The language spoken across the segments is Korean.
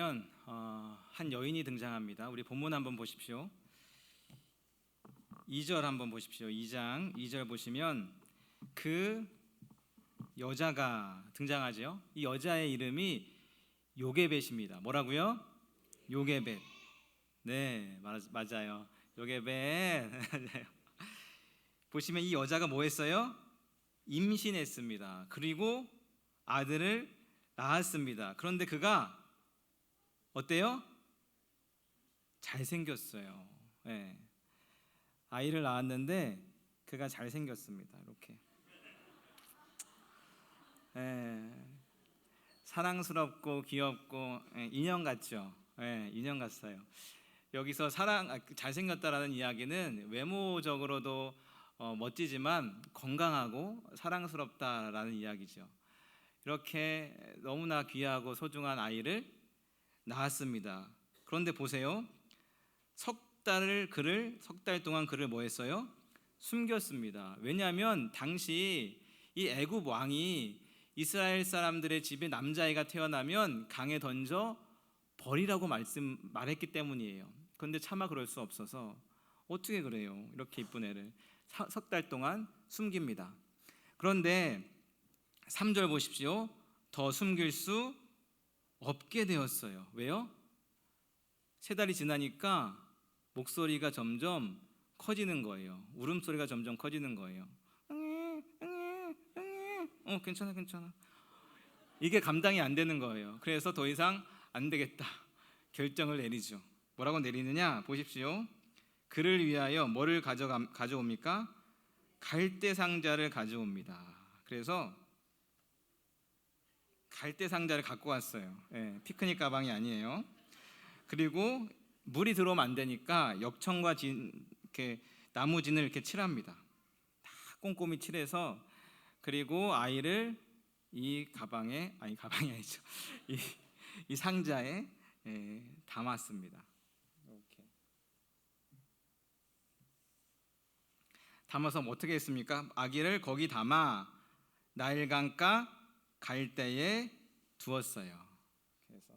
보면 한 여인이 등장합니다. 우리 본문 한번 보십시오. 2절 한번 보십시오. 2장 2절 보시면 그 여자가 등장하죠. 이 여자의 이름이 요게벳입니다. 뭐라고요? 요게벳. 네, 맞아요. 요게벳. 보시면 이 여자가 뭐 했어요? 임신했습니다. 그리고 아들을 낳았습니다. 그런데 그가 어때요? 잘생겼어요. 네. 아이를 낳았는데 그가 잘생겼습니다. 이렇게. 네. 사랑스럽고 귀엽고 인형 같죠? 네, 인형 같아요. 여기서 잘생겼다라는 이야기는 외모적으로도 멋지지만 건강하고 사랑스럽다라는 이야기죠. 이렇게 너무나 귀하고 소중한 아이를 낳았습니다. 그런데 보세요. 석 달 동안 그를 뭐 했어요? 숨겼습니다. 왜냐하면 당시 이 애굽 왕이 이스라엘 사람들의 집에 남자아이가 태어나면 강에 던져 버리라고 말했기 때문이에요. 그런데 차마 그럴 수 없어서 어떻게 그래요? 이렇게 이쁜 애를 석 달 동안 숨깁니다. 그런데 3절 보십시오. 더 숨길 수 없게 되었어요. 왜요? 3달이 지나니까 목소리가 점점 커지는 거예요. 울음소리가 점점 커지는 거예요. 괜찮아. 이게 감당이 안 되는 거예요. 그래서 더 이상 안 되겠다. 결정을 내리죠. 뭐라고 내리느냐? 보십시오. 그를 위하여 뭐를 가져옵니까? 갈대 상자를 가져옵니다. 그래서 갈대 상자를 갖고 왔어요. 피크닉 가방이 아니에요. 그리고 물이 들어오면 안 되니까 역청과 이렇게 나무진을 이렇게 칠합니다. 다 꼼꼼히 칠해서 그리고 아이를 이 가방이 아니죠. 이 상자에 담았습니다. 이렇게 담아서 어떻게 했습니까? 아기를 거기 담아 나일강가 갈대에 두었어요. 그래서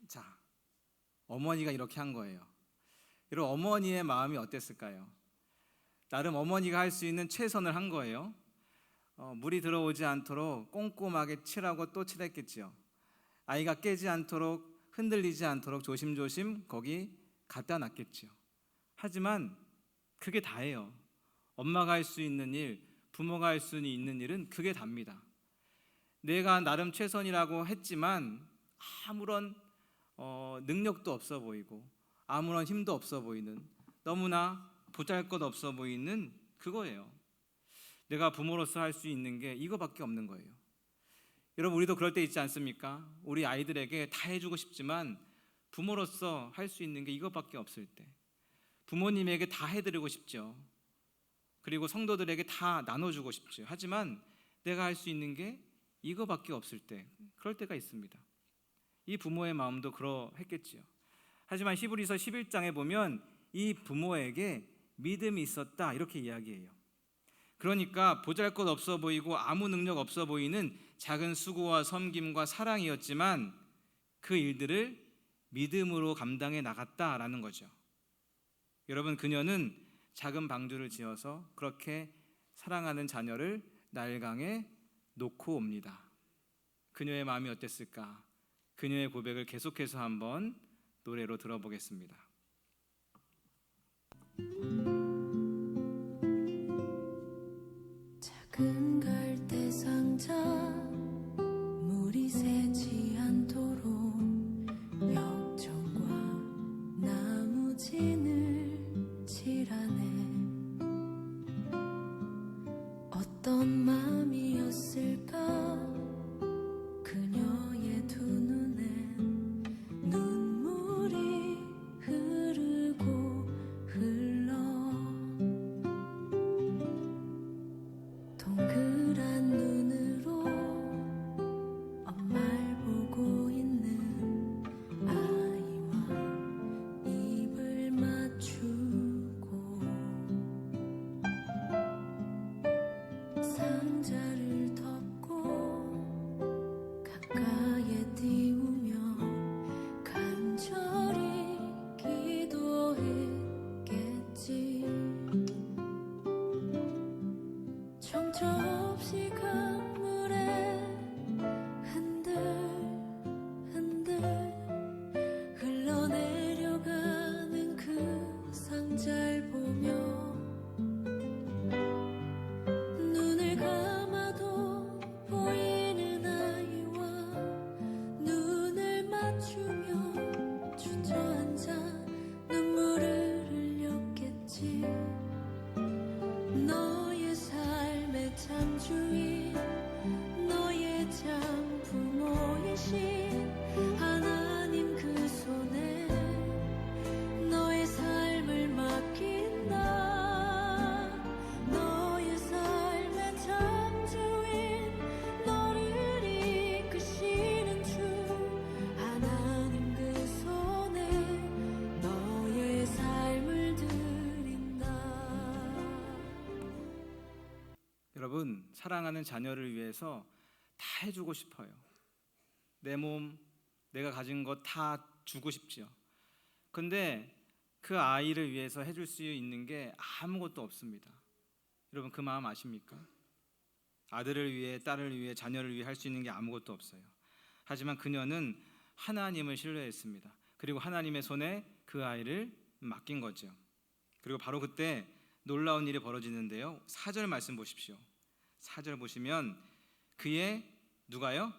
자, 어머니가 이렇게 한 거예요. 여러분, 어머니의 마음이 어땠을까요? 나름 어머니가 할 수 있는 최선을 한 거예요. 물이 들어오지 않도록 꼼꼼하게 칠하고 또 칠했겠지요. 아이가 깨지 않도록 흔들리지 않도록 조심조심 거기 갖다 놨겠지요. 하지만 그게 다예요. 엄마가 할 수 있는 일, 부모가 할 수 있는 일은 그게 답니다. 내가 나름 최선이라고 했지만 아무런 능력도 없어 보이고 아무런 힘도 없어 보이는, 너무나 보잘것없어 보이는 그거예요. 내가 부모로서 할 수 있는 게 이거밖에 없는 거예요. 여러분, 우리도 그럴 때 있지 않습니까? 우리 아이들에게 다 해주고 싶지만 부모로서 할 수 있는 게 이거밖에 없을 때, 부모님에게 다 해드리고 싶죠. 그리고 성도들에게 다 나눠주고 싶죠. 하지만 내가 할 수 있는 게 이거밖에 없을 때, 그럴 때가 있습니다. 이 부모의 마음도 그러했겠지요. 하지만 히브리서 11장에 보면 이 부모에게 믿음이 있었다 이렇게 이야기해요. 그러니까 보잘것없어 보이고 아무 능력 없어 보이는 작은 수고와 섬김과 사랑이었지만 그 일들을 믿음으로 감당해 나갔다라는 거죠. 여러분, 그녀는 작은 방주를 지어서 그렇게 사랑하는 자녀를 나일강에 놓고 옵니다. 그녀의 마음이 어땠을까? 그녀의 고백을 계속해서 한번 노래로 들어보겠습니다. 작은 갈대 상자 물이 새지 않도록 역청과 나무진을 칠하네. 어떤 마음이었을까? 그녀의 두 눈엔 눈물이 흐르고 흘러 동그란 눈으로 사랑하는 자녀를 위해서 다 해주고 싶어요. 내 몸, 내가 가진 것 다 주고 싶지요. 근데 그 아이를 위해서 해줄 수 있는 게 아무것도 없습니다. 여러분 그 마음 아십니까? 아들을 위해, 딸을 위해, 자녀를 위해 할 수 있는 게 아무것도 없어요. 하지만 그녀는 하나님을 신뢰했습니다. 그리고 하나님의 손에 그 아이를 맡긴 거죠. 그리고 바로 그때 놀라운 일이 벌어지는데요. 4절 말씀 보십시오. 4절 보시면 그의 누가요?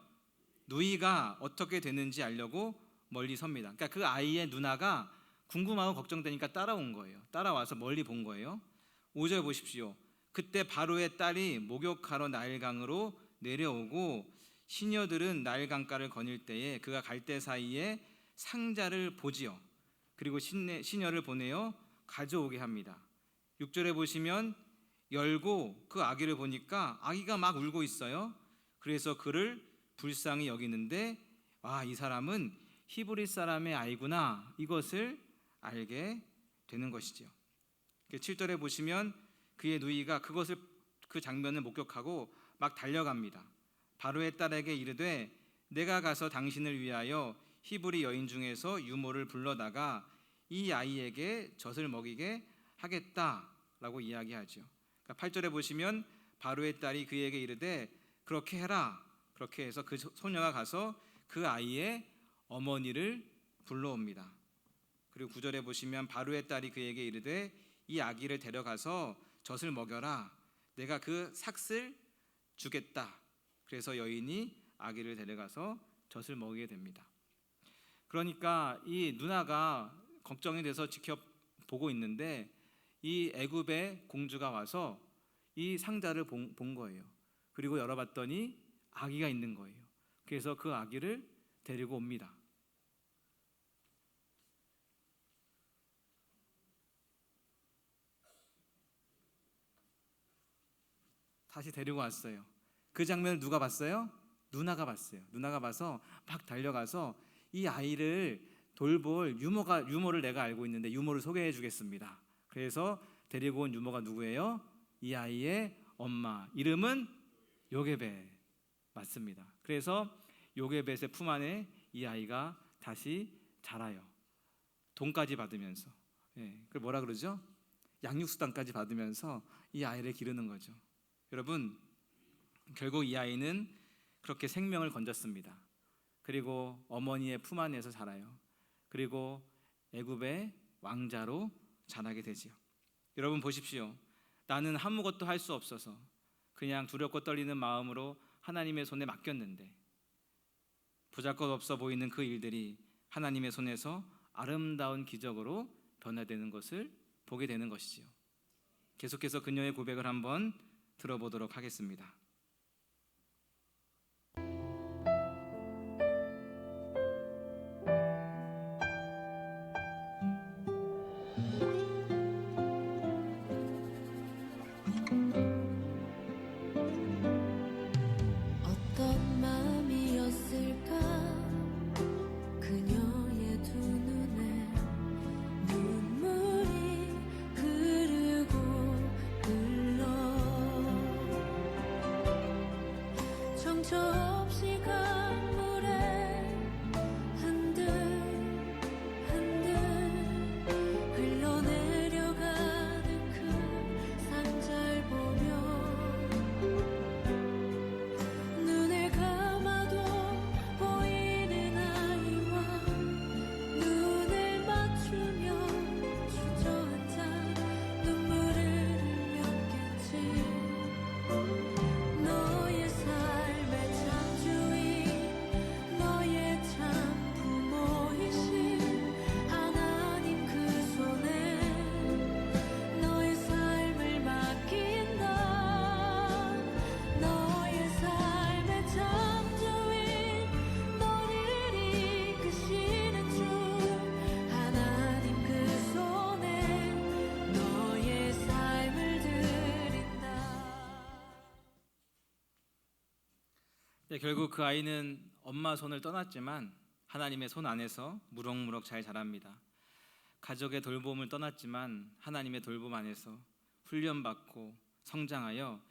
누이가 어떻게 되는지 알려고 멀리 섭니다. 그러니까 그 아이의 누나가 궁금하고 걱정되니까 따라온 거예요. 따라와서 멀리 본 거예요. 5절 보십시오. 그때 바로의 딸이 목욕하러 나일강으로 내려오고 시녀들은 나일강가를 거닐 때에 그가 갈대 사이에 상자를 보지요. 그리고 시녀를 보내어 가져오게 합니다. 6절에 보시면 열고 그 아기를 보니까 아기가 막 울고 있어요. 그래서 그를 불쌍히 여기는데 이 사람은 히브리 사람의 아이구나, 이것을 알게 되는 것이죠. 7절에 보시면 그의 누이가 그 장면을 목격하고 막 달려갑니다. 바로의 딸에게 이르되 내가 가서 당신을 위하여 히브리 여인 중에서 유모를 불러다가 이 아이에게 젖을 먹이게 하겠다라고 이야기하죠. 8절에 보시면 바로의 딸이 그에게 이르되 그렇게 해라. 그렇게 해서 그 소녀가 가서 그 아이의 어머니를 불러옵니다. 그리고 9절에 보시면 바로의 딸이 그에게 이르되 이 아기를 데려가서 젖을 먹여라. 내가 그 삭을 주겠다. 그래서 여인이 아기를 데려가서 젖을 먹이게 됩니다. 그러니까 이 누나가 걱정이 돼서 지켜보고 있는데 이 애굽의 공주가 와서 이 상자를 본 거예요. 그리고 열어봤더니 아기가 있는 거예요. 그래서 그 아기를 데리고 옵니다. 다시 데리고 왔어요. 그 장면을 누가 봤어요? 누나가 봤어요. 누나가 봐서 막 달려가서 이 아이를 돌볼 유모를 내가 알고 있는데 유모를 소개해 주겠습니다. 그래서 데리고 온 유모가 누구예요? 이 아이의 엄마. 이름은 요게벳 맞습니다. 그래서 요게벳의 품 안에 이 아이가 다시 자라요. 돈까지 받으면서, 그걸 뭐라 그러죠? 양육수당까지 받으면서 이 아이를 기르는 거죠. 여러분, 결국 이 아이는 그렇게 생명을 건졌습니다. 그리고 어머니의 품 안에서 자라요. 그리고 애굽의 왕자로 자라게 되지요. 여러분 보십시오. 나는 아무것도 할 수 없어서 그냥 두렵고 떨리는 마음으로 하나님의 손에 맡겼는데 보잘것없어 보이는 그 일들이 하나님의 손에서 아름다운 기적으로 변화되는 것을 보게 되는 것이지요. 계속해서 그녀의 고백을 한번 들어보도록 하겠습니다. 어떤 마음이었을까 그녀의 두 눈에 눈물이 흐르고 흘러 정처 없이 강물에 흔들흔들 흘러내려가는 그 상자를 보며 눈을 감아도 보이는 아이와 눈을 맞추며 주저앉아 눈물을 흘렸겠지. 너의 삶의 창조인 너의 참 부모이신 하나님 그 손에 너의 삶을 맡긴다. 너의 삶의 창조인 너를 이끄시는 주 하나님 그 손에 너의 삶을 드린다. 결국 그 아이는 엄마 손을 떠났지만 하나님의 손 안에서 무럭무럭 잘 자랍니다. 가족의 돌봄을 떠났지만 하나님의 돌봄 안에서 훈련받고 성장하여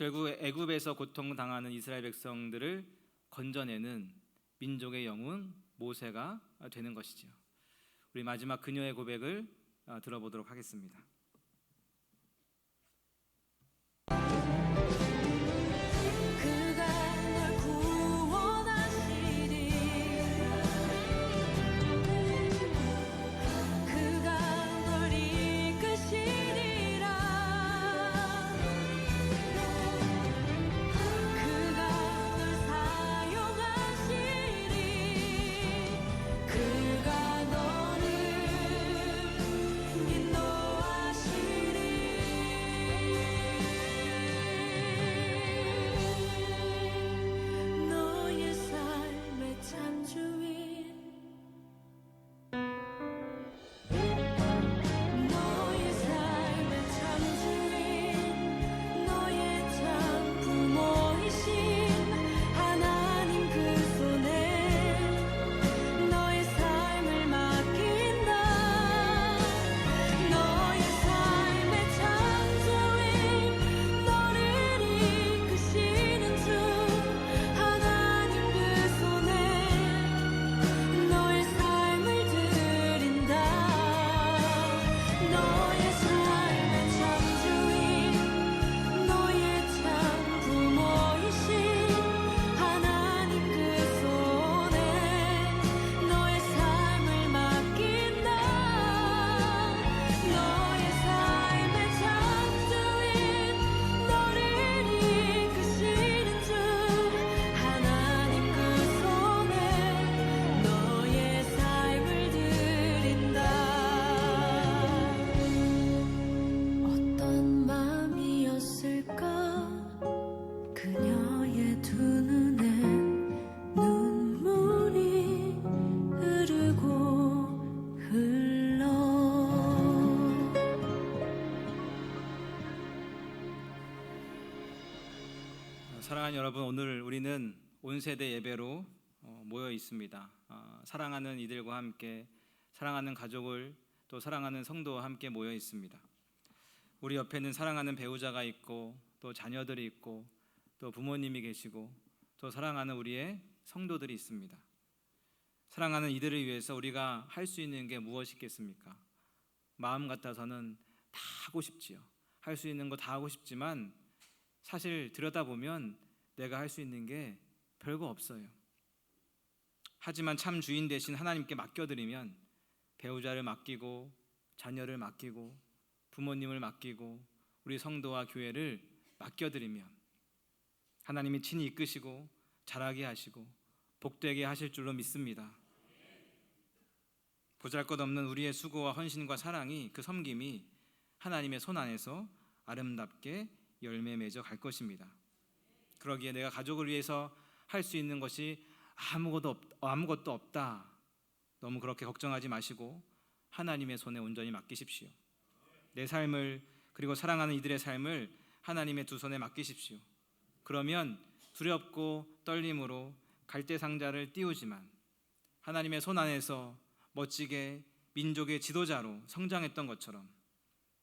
결국 애굽에서 고통당하는 이스라엘 백성들을 건져내는 민족의 영웅 모세가 되는 것이지요. 우리 마지막 그녀의 고백을 들어보도록 하겠습니다. 그가 널 구원하시리 그가 널 이끄시리라 그가 널 사용하시리 그가 너를 인도하시리 너의 삶의 창조인 너의 삶의 창조인 너의 참 부모이신 하나님 그 손에 너의 삶을 맡긴다 너의 삶의 창조인 너를 이끄시는 주 하나님 그 손에 너의 삶을 드린다 너의 삶의 창조인 너의 참 부모이신 하나님 그 손에 너의 삶을 맡긴다 너의 삶의 창조인 너를 이끄시는 주 하나님 그 손에 너의 삶을 드린다 어떤 마음이었을까 그녀의 두 눈엔 눈물이 흐르고 흘러 사랑하는 여러분, 오늘 우리는 온 세대 예배로 모여 있습니다. 사랑하는 이들과 함께 사랑하는 가족을 또 사랑하는 성도와 함께 모여 있습니다. 우리 옆에는 사랑하는 배우자가 있고 또 자녀들이 있고 또 부모님이 계시고 또 사랑하는 우리의 성도들이 있습니다. 사랑하는 이들을 위해서 우리가 할 수 있는 게 무엇이겠습니까? 마음 같아서는 다 하고 싶지요. 할 수 있는 거 다 하고 싶지만 사실 들여다보면 내가 할 수 있는 게 별거 없어요. 하지만 참 주인 대신 하나님께 맡겨드리면 배우자를 맡기고 자녀를 맡기고 부모님을 맡기고 우리 성도와 교회를 맡겨드리면 하나님이 친히 이끄시고 자라게 하시고 복되게 하실 줄로 믿습니다. 보잘것없는 우리의 수고와 헌신과 사랑이 그 섬김이 하나님의 손 안에서 아름답게 열매 맺어 갈 것입니다. 그러기에 내가 가족을 위해서 할 수 있는 것이 아무것도 없다. 너무 그렇게 걱정하지 마시고 하나님의 손에 온전히 맡기십시오. 내 삶을 그리고 사랑하는 이들의 삶을 하나님의 두 손에 맡기십시오. 그러면 두렵고 떨림으로 갈대상자를 띄우지만 하나님의 손 안에서 멋지게 민족의 지도자로 성장했던 것처럼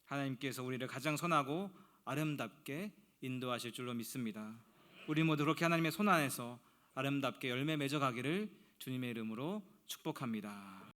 하나님께서 우리를 가장 선하고 아름답게 인도하실 줄로 믿습니다. 우리 모두 그렇게 하나님의 손 안에서 아름답게 열매 맺어가기를 주님의 이름으로 축복합니다.